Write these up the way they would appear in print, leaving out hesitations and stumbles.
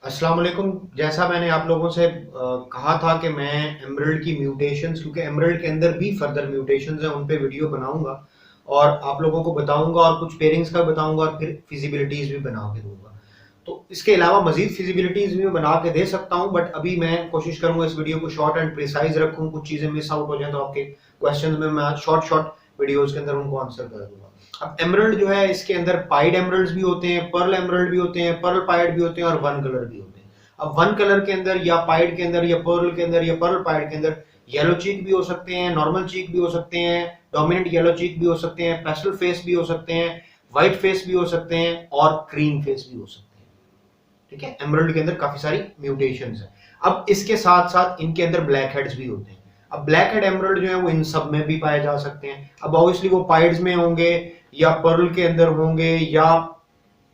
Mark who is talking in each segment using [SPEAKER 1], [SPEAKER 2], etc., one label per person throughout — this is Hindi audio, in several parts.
[SPEAKER 1] अस्सलाम वालेकुम। जैसा मैंने आप लोगों से कहा था कि मैं एमरल्ड की म्यूटेशंस, क्योंकि एमरल्ड के अंदर भी फर्दर म्यूटेशंस हैं, उन पे वीडियो बनाऊंगा और आप लोगों को बताऊंगा और कुछ पेयरिंग्स का बताऊंगा और फिर फिजिबिलिटीज भी बना के दूंगा। तो इसके अलावा मजीद फिजिबिलिटीज भी मैं बना के दे सकता हूं, बट अभी मैं कोशिश करूंगा इस वीडियो को शॉर्ट एंड प्रिसाइज रखूं। कुछ चीजें मिस आउट हो जाए तो आपके क्वेश्चन में मैं शॉर्ट वीडियोज के अंदर उनको आंसर कर दूंगा। अब एमरल्ड जो है, इसके अंदर पाइड एमरल्ड्स भी होते हैं, पर्ल एमरल्ड भी होते हैं, पर्ल पाइड भी होते हैं और वन कलर भी होते हैं। अब वन कलर के अंदर या पाइड के अंदर या पर्ल के अंदर या पर्ल पाइड के अंदर येलो चीक भी हो सकते हैं, नॉर्मल चीक भी हो सकते हैं, डोमिनेंट येलो चीक भी हो सकते हैं, पेस्टल फेस भी हो सकते हैं, व्हाइट फेस भी हो सकते हैं और क्रीम फेस भी हो सकते हैं। ठीक है, एमरल्ड के अंदर काफी सारी म्यूटेशंस हैं। अब इसके साथ साथ इनके अंदर ब्लैक हेड्स भी होते हैं। अब ब्लैक हेड एमरल्ड जो है वो इन सब में भी पाए जा सकते हैं। अब ऑब्वियसली वो पाइड्स में होंगे या पर्ल के अंदर होंगे या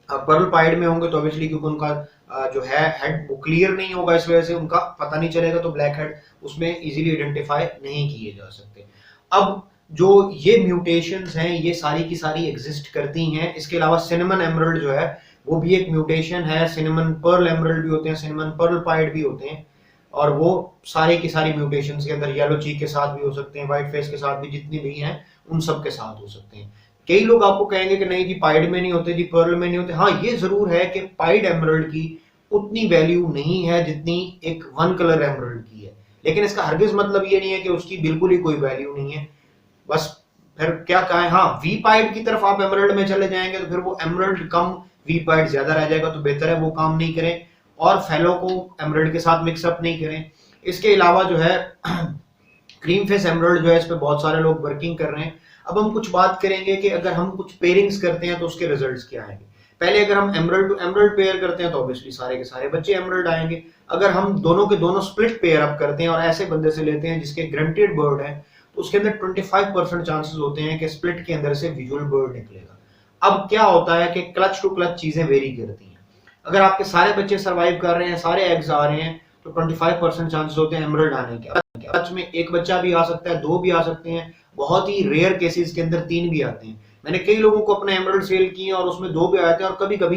[SPEAKER 1] पर्ल पाइड में होंगे, तो ऑब्वियसली क्योंकि उनका जो है हेड वो क्लियर नहीं होगा, इस वजह से उनका पता नहीं चलेगा, तो ब्लैक हेड उसमें इजीली आइडेंटिफाई नहीं किए जा सकते। अब जो ये म्यूटेशंस हैं ये सारी की सारी एग्जिस्ट करती हैं। इसके अलावा सिनेमन एमरल्ड जो है वो भी एक म्यूटेशन है। सिनेमन पर्ल एमरल्ड भी होते हैं, सिनेमन पर्ल पाइड भी होते हैं और वो सारी की सारी म्यूटेशंस के अंदर येलो चीक के साथ भी हो सकते हैं, व्हाइट फेस के साथ भी, जितनी भी हैं उन सब के साथ हो सकते हैं। कई लोग आपको कहेंगे कि नहीं जी पाइड में नहीं होते जी, पर्ल में नहीं होते। हाँ, ये जरूर है कि पाइड एमरल्ड की उतनी वैल्यू नहीं है जितनी एक वन कलर एमरल्ड की है, लेकिन इसका हरगिज मतलब ये नहीं है कि उसकी बिल्कुल ही कोई वैल्यू नहीं है। बस फिर क्या कहें, हाँ वी पाइड की तरफ आप एमरल्ड में चले जाएंगे तो फिर वो एमरल्ड कम वी पाइड ज्यादा रह जाएगा, तो बेहतर है वो काम नहीं करें और फेलो को एमरल्ड के साथ मिक्सअप नहीं करें। इसके अलावा जो है क्रीम फेस एमरल्ड जो है, इस पे बहुत सारे लोग वर्किंग कर रहे हैं। अब हम कुछ बात करेंगे कि अगर हम कुछ पेयरिंग्स करते हैं तो उसके रिजल्ट्स क्या आएंगे। पहले अगर हम एमरल्ड टू एमरल्ड पेयर करते हैं तो ऑब्वियसली सारे के सारे बच्चे एमरल्ड आएंगे। अगर हम दोनों के दोनों स्प्लिट पेयर अप करते हैं और ऐसे बंदे से लेते हैं जिसके ग्रंटेड बर्ड है, तो उसके अंदर 25% चांसेस होते हैं कि स्प्लिट के अंदर से विजुअल बर्ड निकलेगा। अब क्या होता है कि क्लच टू क्लच चीजें वेरी करती हैं। अगर आपके सारे बच्चे सर्वाइव कर रहे हैं, सारे एग्स आ रहे हैं, तो 25% चांसेस होते हैं एमरल्ड आने के। क्लच में एक बच्चा भी आ सकता है, दो भी आ सकते हैं, बहुत ही रेयर केसेस के अंदर 3 भी आते हैं। मैंने कई लोगों को अपने एमरल्ड सेल किए और उसमें 2 भी आए थे और कभी कभी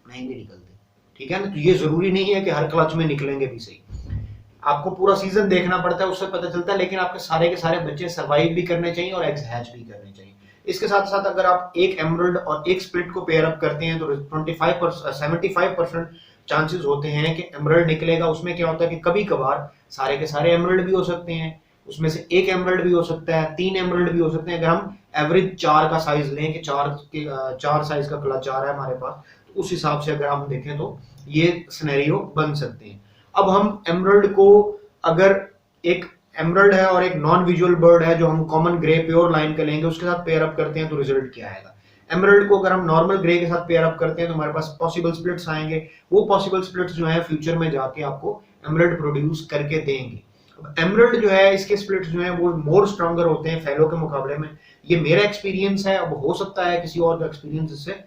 [SPEAKER 1] नहीं भी निकलते। ठीक है ना, तो ये जरूरी नहीं है कि हर क्लच में निकलेंगे भी सही। आपको पूरा सीजन देखना पड़ता है, उससे पता चलता है, लेकिन आपके सारे के सारे बच्चे सर्वाइव भी करने चाहिए और एग्स हैच भी करने चाहिए। इसके साथ साथ अगर आप एक एमरल्ड और एक स्प्लिट को पेयर अप करते हैं तो 75% चांसेस होते हैं कि एमरल्ड निकलेगा। उसमें क्या होता है कि कभी कभार सारे के सारे एमरल्ड भी हो सकते हैं, उसमें से एक एमरल्ड भी हो सकता है, 3 एमरल्ड भी हो सकते हैं। अगर हम एवरेज 4 का साइज लें कि 4 साइज का क्लच आ रहा है हमारे पास, तो उस हिसाब से अगर हम देखें तो ये सिनेरियो बन सकते हैं। अब हम एमरल्ड को, अगर एक एमरल्ड है और एक नॉन विजुअल बर्ड है जो हम कॉमन ग्रे प्योर लाइन का लेंगे, उसके साथ पेयर अप करते हैं तो रिजल्ट क्या आएगा। एमरल्ड को अगर हम नॉर्मल ग्रे के साथ पेयर अप करते हैं तो हमारे पास पॉसिबल स्प्लिट्स आएंगे। वो पॉसिबल स्प्लिट्स जो है फ्यूचर में जाके आपको एमरल्ड प्रोड्यूस करके देंगे। एमरल्ड जो है, इसके स्प्लिट्स जो है वो मोर स्ट्रॉन्गर होते हैं फेलो के मुकाबले में। ये मेरा एक्सपीरियंस है, अब हो सकता है किसी और का एक्सपीरियंस इससे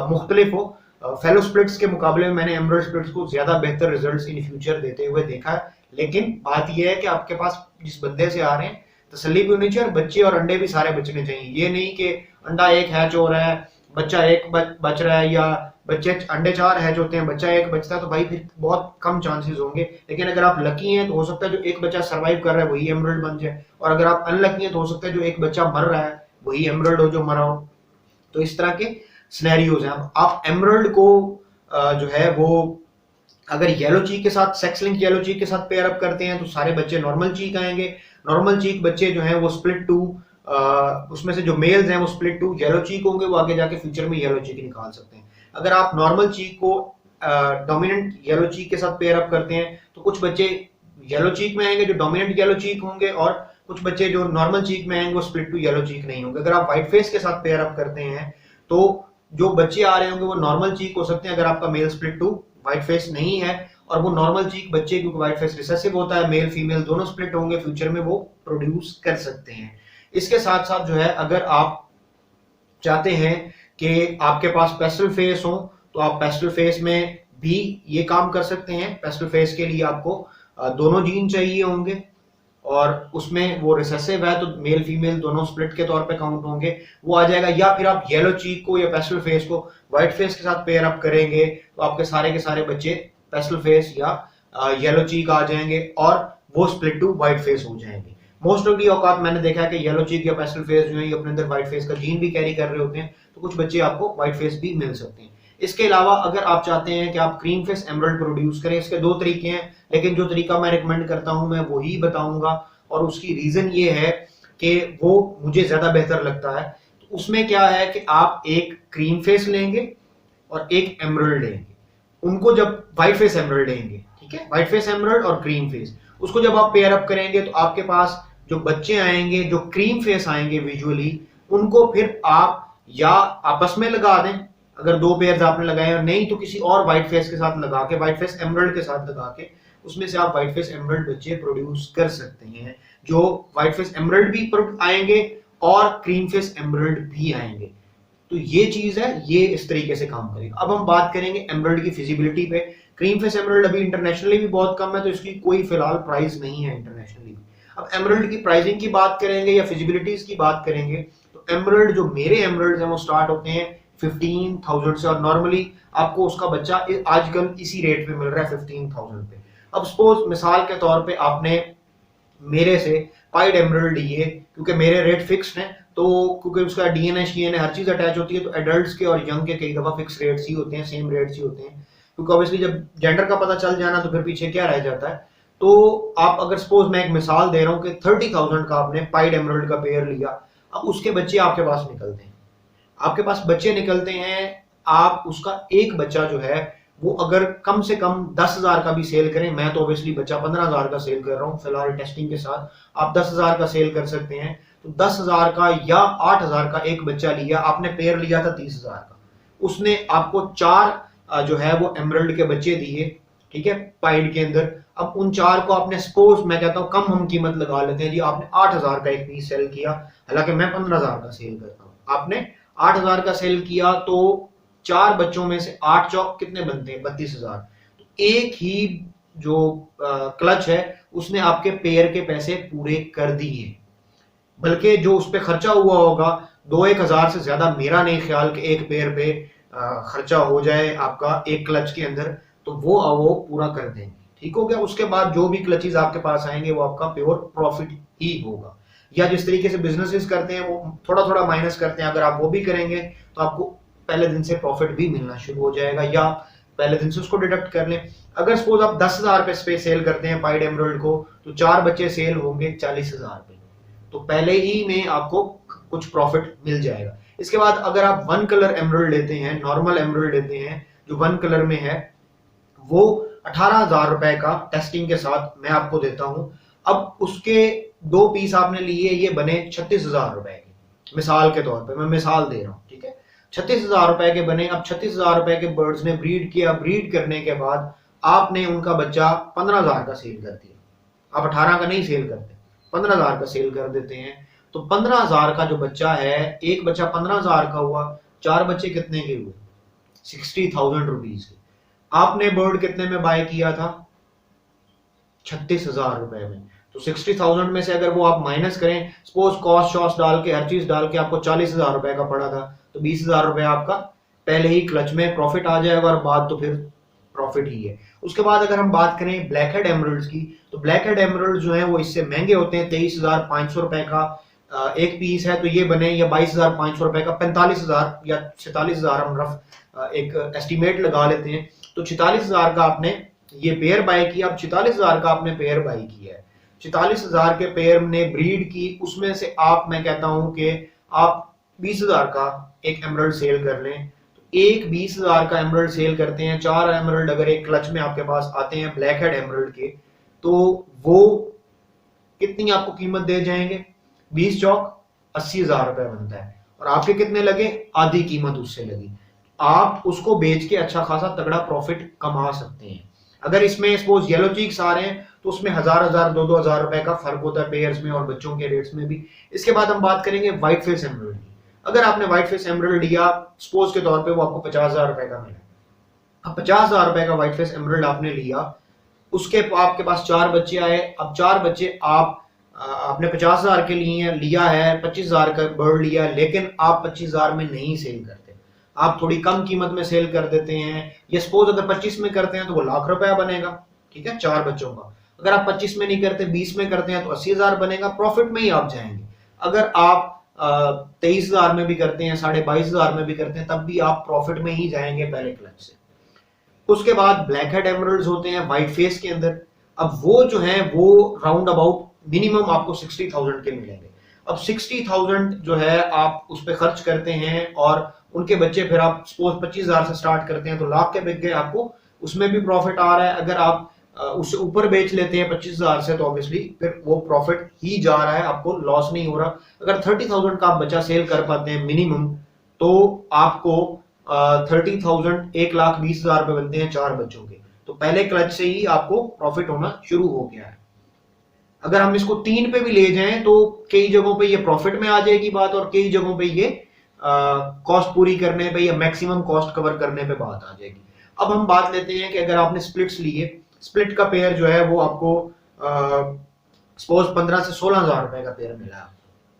[SPEAKER 1] मुख्तलिफ हो। फेलो स्प्लिट्स के मुकाबले में मैंने एमरल्ड स्प्लिट्स को ज्यादा बेहतर रिजल्ट्स इन फ्यूचर देते हुए देखा है। लेकिन बात यह है कि आपके पास जिस बंदे से आ रहे हैं तसल्ली भी होनी चाहिए और बच्चे और अंडे भी सारे बचने चाहिए। ये नहीं कि अंडा एक हैच हो रहा है, बच्चा एक बच रहा है, या बच्चे अंडे 4 हैच होते हैं, बच्चा एक बचता है, तो भाई फिर बहुत कम चांसेस होंगे। लेकिन अगर आप लकी हैं तो हो सकता है जो एक बच्चा सर्वाइव कर रहा है वही एमरल्ड बन जाए, और अगर आप अनलकी हैं तो हो सकता है जो एक बच्चा मर रहा है वही एमरल्ड हो जो मरा हो। तो इस तरह के सिनेरियोज हैं। अब आप एमरल्ड को जो है वो अगर येलो चीक के साथ, सेक्स लिंक येलो चीक के साथ पेयर अप करते हैं तो सारे बच्चे नॉर्मल चीक आएंगे। नॉर्मल चीक बच्चे जो हैं वो स्प्लिट 2, उसमें से जो मेल्स हैं वो स्प्लिट 2 येलो चीक होंगे, वो आगे जाके फ्यूचर में येलो चीक निकाल सकते हैं। अगर आप नॉर्मल चीक को डोमिनेंट येलो चीक के साथ पेयर अप करते हैं तो कुछ बच्चे येलो चीक में आएंगे जो डोमिनेंट येलो चीक होंगे, और कुछ बच्चे जो नॉर्मल चीक में आएंगे वो स्प्लिट 2 येलो चीक नहीं होंगे। अगर आप व्हाइट फेस के साथ पेयर अप करते हैं तो जो बच्चे आ रहे होंगे वो नॉर्मल चीक हो सकते हैं अगर आपका मेल स्प्लिट 2 व्हाइट फेस नहीं है, और वो नॉर्मल चीक बच्चे, क्योंकि व्हाइट फेस रिसेसिव होता है, मेल फीमेल दोनों स्प्लिट होंगे, फ्यूचर में वो प्रोड्यूस कर सकते हैं। इसके साथ साथ जो है अगर आप चाहते हैं कि आपके पास पेस्टल फेस हो तो आप पेस्टल फेस में भी ये काम कर सकते हैं। पेस्टल फेस के लिए आपको दोनों जीन चाहिए होंगे और उसमें वो रिसेसिव है तो मेल फीमेल दोनों स्प्लिट के तौर पे काउंट होंगे, वो आ जाएगा। या फिर आप येलो चीक को या पेस्टल फेस को व्हाइट फेस के साथ पेयर अप करेंगे तो आपके सारे के सारे बच्चे पेस्टल फेस या येलो चीक आ जाएंगे और वो स्प्लिट टू व्हाइट फेस हो जाएंगे। मोस्ट ऑफ दी औकात मैंने देखा है कि येलो चीक या पेस्टल फेस जो है ये अपने अंदर व्हाइट फेस का जीन भी कैरी कर रहे होते हैं, तो कुछ बच्चे आपको व्हाइट फेस भी मिल सकते हैं। इसके अलावा अगर आप चाहते हैं कि आप क्रीम फेस एमरल्ड प्रोड्यूस करें, इसके दो तरीके हैं, लेकिन जो तरीका मैं रिकमेंड करता हूं मैं वही बताऊंगा, और उसकी रीजन ये है कि वो मुझे ज्यादा बेहतर लगता है। तो उसमें क्या है कि आप एक क्रीम फेस लेंगे और एक एमरल्ड लेंगे, उनको जब व्हाइट फेस एमरल्ड लेंगे, ठीक है, व्हाइट फेस एमरल्ड और क्रीम फेस, उसको जब आप पेयर अप करेंगे तो आपके पास जो बच्चे आएंगे जो क्रीम फेस आएंगे विजुअली, उनको फिर आप या आपस में लगा दें अगर दो पेयर्स आपने लगाए, और नहीं तो किसी और व्हाइट फेस के साथ लगा के, व्हाइट फेस एमरल्ड के साथ लगा के, उसमें से आप व्हाइट फेस एमरल्ड बच्चे प्रोड्यूस कर सकते हैं, जो व्हाइट फेस एमरल्ड भी आएंगे और क्रीम फेस एमरल्ड भी आएंगे। तो ये चीज है, ये इस तरीके से काम करेगा। अब हम बात करेंगे एमरल्ड की फिजिबिलिटी पे। क्रीम फेस एमरल्ड अभी इंटरनेशनली भी बहुत कम है, तो इसकी कोई फिलहाल प्राइस नहीं है इंटरनेशनली। अब एमरल्ड की प्राइसिंग की बात करेंगे या फिजिबिलिटीज की बात करेंगे, तो एमरल्ड जो मेरे एमरल्ड हैं वो स्टार्ट होते हैं 15,000 से, और नॉर्मली आपको उसका बच्चा आजकल इसी रेट पे मिल रहा है 15,000 पे। अब सपोज मिसाल के तौर पे आपने मेरे से पाइड एमरल्ड लिए, क्योंकि मेरे रेट फिक्स्ड हैं, तो क्योंकि उसका डीएनए शीएनए हर चीज अटैच होती है, तो एडल्ट्स के और यंग के कई दफा फिक्स रेट्स ही होते हैं, सेम रेट्स ही होते हैं, क्योंकि ऑब्वियसली जब जेंडर का पता चल जाना तो फिर पीछे क्या रह जाता है। तो आप अगर सपोज मैं एक मिसाल दे रहा हूँ कि 30,000 का आपने पाइड एमरल्ड का पेयर लिया, अब उसके बच्चे आपके पास निकलते हैं, आपके पास बच्चे निकलते हैं, आप उसका एक बच्चा जो है वो अगर कम से कम 10,000 का भी सेल करें, मैं तो ऑब्वियसली बच्चा 15,000 का सेल कर रहा हूँ फिलहाल टेस्टिंग के साथ, आप 10,000 का सेल कर सकते हैं, तो 10,000 का या 8,000 का एक बच्चा लिया आपने, पेयर लिया था 30,000 का, उसने आपको 4 जो है वो एमरल्ड के बच्चे दिए, ठीक है, पाइड के अंदर। अब उन 4 को आपने सपोज मैं कहता हूँ कम हम कीमत लगा लेते हैं जी, आपने 8,000 का एक पीस सेल किया, हालांकि मैं 15,000 का सेल करता हूँ, आपने 8,000 का सेल किया, तो 4 बच्चों में से 8 चौक कितने बनते हैं 32,000। तो एक ही जो क्लच है उसने आपके पेयर के पैसे पूरे कर दिए, बल्कि जो उस पर खर्चा हुआ होगा 2-1 हजार से ज्यादा मेरा नहीं ख्याल कि एक पेयर पे खर्चा हो जाए आपका एक क्लच के अंदर, तो वो पूरा कर देंगे, ठीक हो गया। उसके बाद जो भी क्लचेस आपके पास आएंगे वो आपका प्योर प्रॉफिट ही होगा, या जिस तरीके से बिजनेसेस करते हैं वो थोड़ा थोड़ा माइनस करते हैं, अगर आप वो भी करेंगे तो आपको पहले दिन से प्रॉफिट भी मिलना शुरू हो जाएगा, या पहले दिन से उसको डिडक्ट कर लें। अगर सपोज आप 10,000 पे सेल करते हैं पाइड एमरल्ड को, तो 4 बच्चे सेल होंगे 40,000 पे, तो पहले ही में आपको कुछ प्रॉफिट मिल जाएगा। इसके बाद अगर आप 1 कलर एमरल्ड लेते हैं, नॉर्मल एमरल्ड लेते हैं जो 1 कलर में है, वो 18,000 रुपए का टेस्टिंग के साथ मैं आपको देता हूं। अब उसके 2 पीस आपने लिए, ये बने 36,000 रुपए के, मिसाल के तौर पे मैं मिसाल दे रहा हूं, ठीक है, 36,000 रुपए के बने। अब 36,000 रुपए के बर्ड्स ने ब्रीड किया, ब्रीड करने के बाद आपने उनका बच्चा 15,000 का सेल कर दिया, आप 18 का नहीं सेल करते, 15,000 का सेल कर देते हैं, तो 15,000 का जो बच्चा है, एक बच्चा 15,000 का हुआ, 4 बच्चे कितने के हुए 60,000 रुपीज के। आपने बर्ड कितने में बाय किया था 36,000 रुपए में, तो 60,000 में से अगर वो आप माइनस करें, सपोज कॉस्ट शॉस्ट डाल के हर चीज डाल के आपको 40,000 रुपए का पड़ा था, तो 20,000 रुपए आपका पहले ही क्लच में प्रॉफिट आ जाएगा, और बाद तो फिर प्रॉफिट ही है। उसके बाद अगर हम बात करें ब्लैक हेड एमरल्ड्स की, तो ब्लैक हेड एमरल्ड जो है वो इससे महंगे होते हैं, 23,500 रुपए का एक पीस है, तो ये बने या 22,500 रुपए का 45,000 या 46,000 हम रफ एक एस्टिमेट लगा लेते हैं, तो 46,000 का आपने ये पेयर बाय किया। अब 46,000 का आपने पेयर बाय किया है, 46,000 के पेयर ने ब्रीड की, उसमें से आप मैं कहता हूं कि आप 20,000 का एक एमरल्ड सेल कर लें, तो एक 20,000 का एमरल्ड सेल करते हैं, 4 एमरल्ड अगर एक क्लच में आपके पास आते हैं ब्लैक हेड एमरल्ड के, तो वो कितनी आपको कीमत दे जाएंगे, 20 चौक 80,000 रुपए बनता है, और आपके कितने लगे, आधी कीमत उससे लगी। आप उसको बेच के अच्छा खासा तगड़ा प्रॉफिट कमा सकते हैं। अगर इसमें सपोज येलो चीक्स आ रहे हैं तो उसमें 1,000 2-2 हजार रुपए का फर्क होता है पेयर्स में और बच्चों के रेट्स में भी। इसके बाद हम बात करेंगे व्हाइट फेस एमरल्ड की। अगर आपने व्हाइट फेस एमरल्ड लिया, सपोज के तौर पे वो आपको 50,000 रुपए का मिला, अब 50,000 रुपए का व्हाइट फेस एमरल्ड आपने लिया, उसके आपके पास 4 बच्चे आए, अब 4 बच्चे आप आपने 50,000 के लिए लिया है, 25,000 का बर्ड लिया है, लेकिन आप 25,000 में नहीं सेल करते, आप थोड़ी कम कीमत में सेल कर देते हैं, ये सपोज अगर 25 में करते हैं तो वो ₹1,00,000 बनेगा, ठीक है, 4 बच्चों का। अगर आप 25 में नहीं करते, 20 में करते हैं तो 80,000 बनेगा, प्रॉफिट में ही आप जाएंगे। अगर आप 23,000 में भी करते हैं, 22,500 में भी करते हैं, तब भी आप प्रॉफिट में ही जाएंगे पहले क्लच से। उसके बाद ब्लैक हेड एमरल्ड्स होते हैं व्हाइट फेस के अंदर। अब वो जो है वो राउंड अबाउट मिनिमम आपको 60,000 के मिलेंगे। अब 60,000 जो है आप उस पर खर्च करते हैं और उनके बच्चे फिर आप सपोज 25,000 से स्टार्ट करते हैं तो लाख के बिक गए, आपको उसमें भी प्रॉफिट आ रहा है। अगर आप उससे ऊपर बेच लेते हैं 25,000 से तो ऑब्वियसली फिर वो प्रॉफिट ही जा रहा है, आपको लॉस नहीं हो रहा। अगर 30,000 का आप बच्चा सेल कर पाते हैं मिनिमम, तो आपको 30,000 1,20,000 बनते हैं 4 बच्चों के, तो पहले क्लच से ही आपको प्रॉफिट होना शुरू हो गया है। अगर हम इसको 3 पे भी ले जाएं तो कई जगहों पे ये प्रॉफिट में आ जाएगी बात, और कई जगहों पे ये कॉस्ट पूरी करने पे या मैक्सिमम कॉस्ट कवर करने पे बात आ जाएगी। अब हम बात लेते हैं कि अगर आपने स्प्लिट्स लिए, स्प्लिट का पेयर जो है वो आपको सपोज 15 से 16,000 रुपए का पेयर मिला है,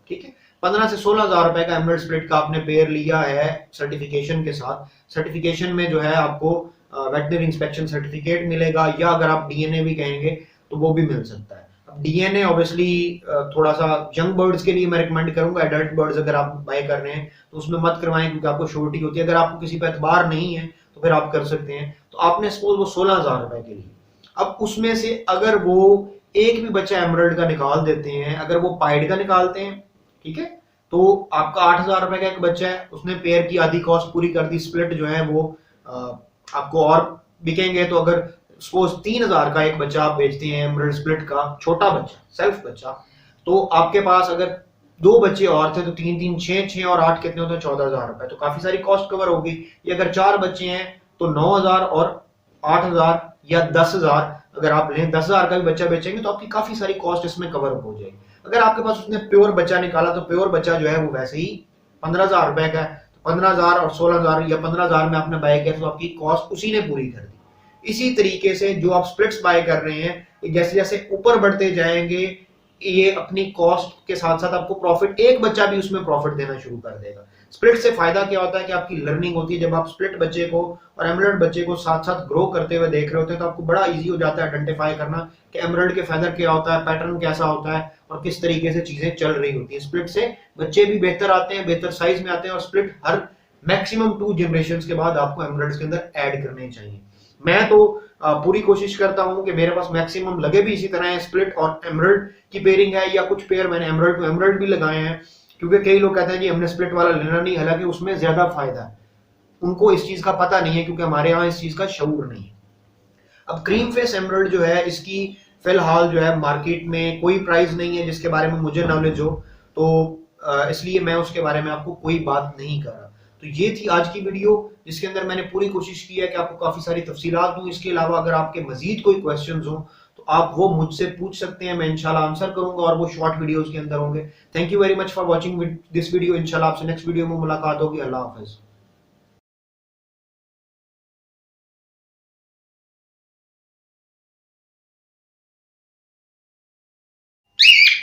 [SPEAKER 1] ठीक है, 15 से 16,000 रुपए का एमरल्ड स्प्लिट का आपने पेयर लिया है सर्टिफिकेशन के साथ। सर्टिफिकेशन में जो है आपको वेटनरी इंस्पेक्शन सर्टिफिकेट मिलेगा, या अगर आप डीएनए भी कहेंगे तो वो भी मिल सकता है। अब डीएनए ऑब्वियसली थोड़ा सा यंग बर्ड्स के लिए मैं रिकमेंड करूंगा, एडल्ट बर्ड्स अगर आप बाय कर रहे हैं तो उसमें मत करवाएं क्योंकि आपको श्योरिटी होती है। अगर आपको किसी पे एतबार नहीं है तो फिर आप कर सकते हैं। तो आपने सपोज वो 16,000 रुपए के लिए, अब उसमें से अगर वो एक भी बच्चा एमरल्ड का निकाल देते हैं, अगर वो पाइड का निकालते हैं, ठीक है, तो आपका 8,000 रुपए का एक बच्चा है, उसने पेयर की आधी कॉस्ट पूरी कर दी। स्प्लिट जो है वो आपको और बिकेंगे, तो अगर सपोज 3,000 का एक बच्चा आप बेचते हैं एमरल्ड स्प्लिट का, छोटा बच्चा, सेल्फ बच्चा, तो आपके पास अगर 2 बच्चे और थे तो 3 3 6 6 और 8 कितने होते हैं? 14,000 रुपए, तो काफी सारी कॉस्ट कवर होगी। ये अगर 4 बच्चे हैं तो 9,000 और 8,000 या 10,000 अगर आप लें, 10,000 का भी बच्चा बेचेंगे तो आपकी काफी सारी कॉस्ट इसमें कवर हो जाएगी। अगर आपके पास उसने प्योर बच्चा निकाला तो प्योर बच्चा जो है वो वैसे ही 15,000 रुपए का है, तो 15,000 और 16,000 या 15,000 में आपने बाय किया तो आपकी कॉस्ट उसी ने पूरी कर दी। इसी तरीके से जो आप स्प्लिट्स बाय कर रहे हैं, जैसे जैसे ऊपर बढ़ते जाएंगे ये अपनी कॉस्ट के साथ साथ आपको प्रॉफिट, एक बच्चा भी उसमें प्रॉफिट देना शुरू कर देगा। स्प्लिट से फायदा क्या होता है कि आपकी लर्निंग होती है। जब आप स्प्लिट बच्चे को और एमरल्ड बच्चे को साथ साथ ग्रो करते हुए देख रहे होते हैं तो आपको बड़ा इजी हो जाता है आइडेंटिफाई करना कि एमरल्ड के फेदर क्या होता है, पैटर्न कैसा होता है और किस तरीके से चीजें चल रही होती है। स्प्लिट से बच्चे भी बेहतर आते हैं, बेहतर साइज में आते हैं, और स्प्लिट हर मैक्सिमम 2 जनरेशन के बाद आपको एमरल्ड्स के अंदर ऐड करने चाहिए। मैं तो पूरी कोशिश करता हूं कि मेरे पास मैक्सिमम लगे भी इसी तरह है, स्प्लिट और एमरल्ड की पेयरिंग है, या कुछ पेयर मैंने एमरल्ड टू एमरल्ड भी लगाए हैं, क्योंकि कई लोग कहते हैं जी हमने स्प्लिट वाला लेना नहीं, हालांकि उसमें ज्यादा फायदा है। उनको इस चीज का पता नहीं है क्योंकि हमारे यहाँ इस चीज का शऊर नहीं है। अब क्रीम फेस एमरल्ड जो है इसकी फिलहाल जो है मार्केट में कोई प्राइस नहीं है जिसके बारे में मुझे नॉलेज हो, तो इसलिए मैं उसके बारे में आपको कोई बात नहीं कर रहा। तो ये थी आज की वीडियो जिसके अंदर मैंने पूरी कोशिश की है कि आपको काफी सारी तफसीलात दूं। इसके अलावा अगर आपके मजीद कोई क्वेश्चंस हो तो आप वो मुझसे पूछ सकते हैं, मैं इंशाल्लाह आंसर करूंगा और वो शॉर्ट वीडियोस के अंदर होंगे। Thank you very much for watching this video. इंशाल्लाह आपसे नेक्स्ट वीडियो में मुलाकात होगी। अल्लाह हाफिज।